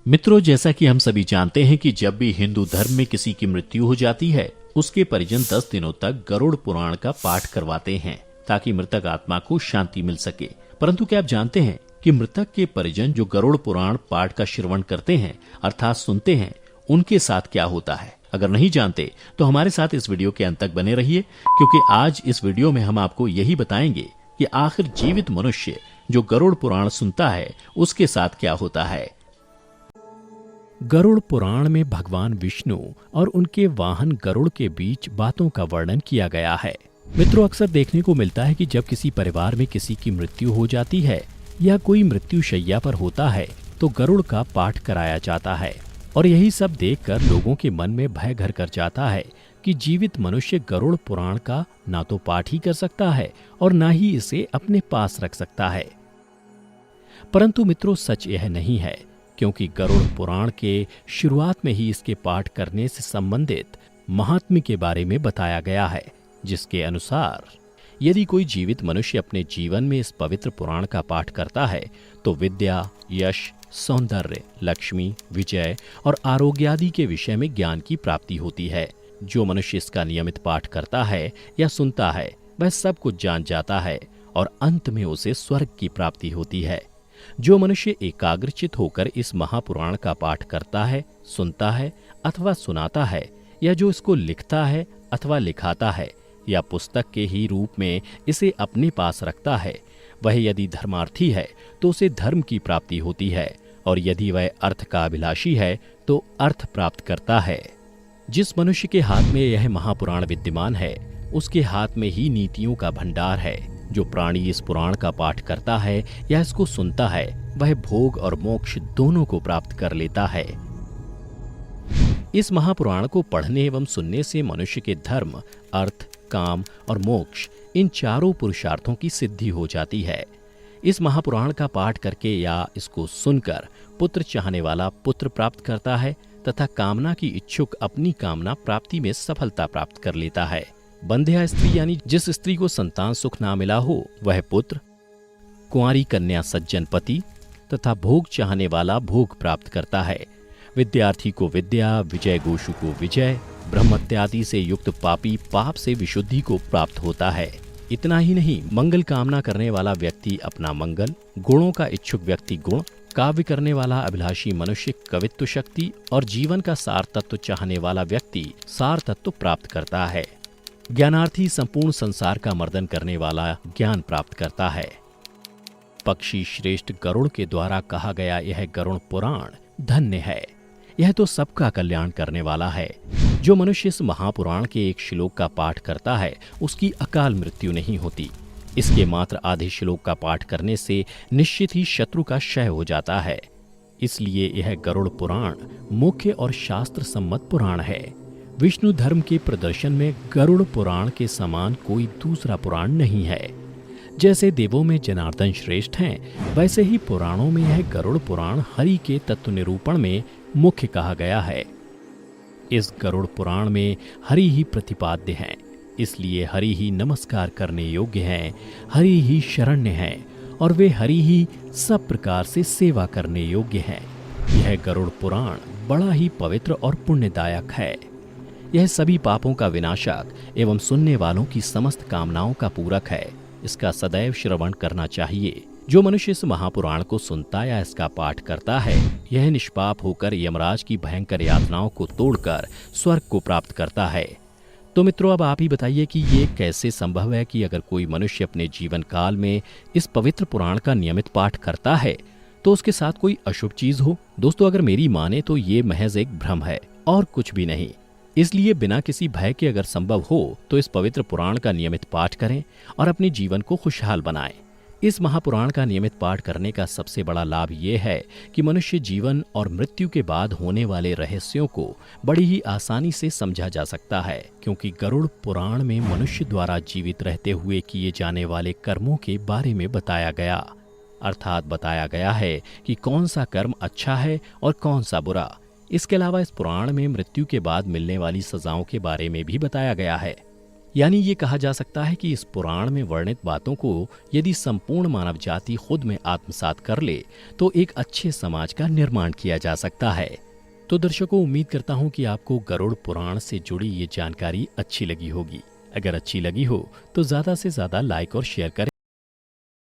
मित्रों, जैसा कि हम सभी जानते हैं कि जब भी हिंदू धर्म में किसी की मृत्यु हो जाती है, उसके परिजन 10 दिनों तक गरुड़ पुराण का पाठ करवाते हैं ताकि मृतक आत्मा को शांति मिल सके। परंतु क्या आप जानते हैं कि मृतक के परिजन जो गरुड़ पुराण पाठ का श्रवण करते हैं अर्थात सुनते हैं, उनके साथ क्या होता है? अगर नहीं जानते तो हमारे साथ इस वीडियो के अंत तक बने रहिए, क्योंकि आज इस वीडियो में हम आपको यही बताएंगे कि आखिर जीवित मनुष्य जो गरुड़ पुराण सुनता है उसके साथ क्या होता है। गरुड़ पुराण में भगवान विष्णु और उनके वाहन गरुड़ के बीच बातों का वर्णन किया गया है। मित्रों, अक्सर देखने को मिलता है कि जब किसी परिवार में किसी की मृत्यु हो जाती है या कोई मृत्यु शैया पर होता है तो गरुड़ का पाठ कराया जाता है, और यही सब देखकर लोगों के मन में भय घर कर जाता है कि जीवित मनुष्य गरुड़ पुराण का ना तो पाठ ही कर सकता है और ना ही इसे अपने पास रख सकता है। परंतु मित्रों, सच यह नहीं है, क्योंकि गरुड़ पुराण के शुरुआत में ही इसके पाठ करने से संबंधित महात्म्य के बारे में बताया गया है, जिसके अनुसार यदि कोई जीवित मनुष्य अपने जीवन में इस पवित्र पुराण का पाठ करता है तो विद्या, यश, सौंदर्य, लक्ष्मी, विजय और आरोग्य आदि के विषय में ज्ञान की प्राप्ति होती है। जो मनुष्य इसका नियमित पाठ करता है या सुनता है वह सब कुछ जान जाता है और अंत में उसे स्वर्ग की प्राप्ति होती है। जो मनुष्य एकाग्रचित होकर इस महापुराण का पाठ करता है, सुनता है अथवा सुनाता है, या जो इसको लिखता है अथवा लिखाता है या पुस्तक के ही रूप में इसे अपने पास रखता है, वह यदि धर्मार्थी है तो उसे धर्म की प्राप्ति होती है, और यदि वह अर्थ का अभिलाषी है तो अर्थ प्राप्त करता है। जिस मनुष्य के हाथ में यह महापुराण विद्यमान है उसके हाथ में ही नीतियों का भंडार है। जो प्राणी इस पुराण का पाठ करता है या इसको सुनता है वह भोग और मोक्ष दोनों को प्राप्त कर लेता है। इस महापुराण को पढ़ने एवं सुनने से मनुष्य के धर्म, अर्थ, काम और मोक्ष इन चारों पुरुषार्थों की सिद्धि हो जाती है। इस महापुराण का पाठ करके या इसको सुनकर पुत्र चाहने वाला पुत्र प्राप्त करता है तथा कामना की इच्छुक अपनी कामना प्राप्ति में सफलता प्राप्त कर लेता है। बंध्या स्त्री यानी जिस स्त्री को संतान सुख ना मिला हो वह पुत्र, कुंवारी कन्या सज्जन पति तथा भोग चाहने वाला भोग प्राप्त करता है। विद्यार्थी को विद्या, विजय गोषु को विजय, ब्रह्मत्यादि से युक्त पापी पाप से विशुद्धि को प्राप्त होता है। इतना ही नहीं, मंगल कामना करने वाला व्यक्ति अपना मंगल, गुणों का इच्छुक व्यक्ति गुण, काव्य करने वाला अभिलाषी मनुष्य कवित्व शक्ति और जीवन का सार तत्व चाहने वाला व्यक्ति सार तत्व प्राप्त करता है। ज्ञानार्थी संपूर्ण संसार का मर्दन करने वाला ज्ञान प्राप्त करता है। पक्षी श्रेष्ठ गरुड़ के द्वारा कहा गया यह गरुड़ पुराण धन्य है। यह तो सबका कल्याण करने वाला है। जो मनुष्य इस महापुराण के एक श्लोक का पाठ करता है उसकी अकाल मृत्यु नहीं होती। इसके मात्र आधे श्लोक का पाठ करने से निश्चित ही शत्रु का क्षय हो जाता है। इसलिए यह गरुड़ पुराण मुख्य और शास्त्र सम्मत पुराण है। विष्णु धर्म के प्रदर्शन में गरुड़ पुराण के समान कोई दूसरा पुराण नहीं है। जैसे देवों में जनार्दन श्रेष्ठ हैं, वैसे ही पुराणों में यह गरुड़ पुराण हरि के तत्व निरूपण में मुख्य कहा गया है। इस गरुड़ पुराण में हरि ही प्रतिपाद्य हैं, इसलिए हरि ही नमस्कार करने योग्य हैं, हरि ही शरण्य हैं और वे हरि ही सब प्रकार से सेवा करने योग्य हैं। यह गरुड़ पुराण बड़ा ही पवित्र और पुण्यदायक है। यह सभी पापों का विनाशक एवं सुनने वालों की समस्त कामनाओं का पूरक है। इसका सदैव श्रवण करना चाहिए। जो मनुष्य इस महापुराण को सुनता या इसका पाठ करता है, यह निष्पाप होकर यमराज की भयंकर यातनाओं को तोड़कर स्वर्ग को प्राप्त करता है। तो मित्रों, अब आप ही बताइए कि ये कैसे संभव है कि अगर कोई मनुष्य अपने जीवन काल में इस पवित्र पुराण का नियमित पाठ करता है तो उसके साथ कोई अशुभ चीज हो। दोस्तों, अगर मेरी माने तो ये महज एक भ्रम है और कुछ भी नहीं। इसलिए बिना किसी भय के अगर संभव हो तो इस पवित्र पुराण का नियमित पाठ करें और अपने जीवन को खुशहाल बनाएं। इस महापुराण का नियमित पाठ करने का सबसे बड़ा लाभ ये है कि मनुष्य जीवन और मृत्यु के बाद होने वाले रहस्यों को बड़ी ही आसानी से समझा जा सकता है, क्योंकि गरुड़ पुराण में मनुष्य द्वारा जीवित रहते हुए किए जाने वाले कर्मों के बारे में बताया गया। अर्थात बताया गया है कि कौन सा कर्म अच्छा है और कौन सा बुरा। इसके अलावा इस पुराण में मृत्यु के बाद मिलने वाली सजाओं के बारे में भी बताया गया है। यानी ये कहा जा सकता है कि इस पुराण में वर्णित बातों को यदि संपूर्ण मानव जाति खुद में आत्मसात कर ले तो एक अच्छे समाज का निर्माण किया जा सकता है। तो दर्शकों, उम्मीद करता हूँ कि आपको गरुड़ पुराण से जुड़ी ये जानकारी अच्छी लगी होगी। अगर अच्छी लगी हो तो ज़्यादा से ज़्यादा लाइक और शेयर करें।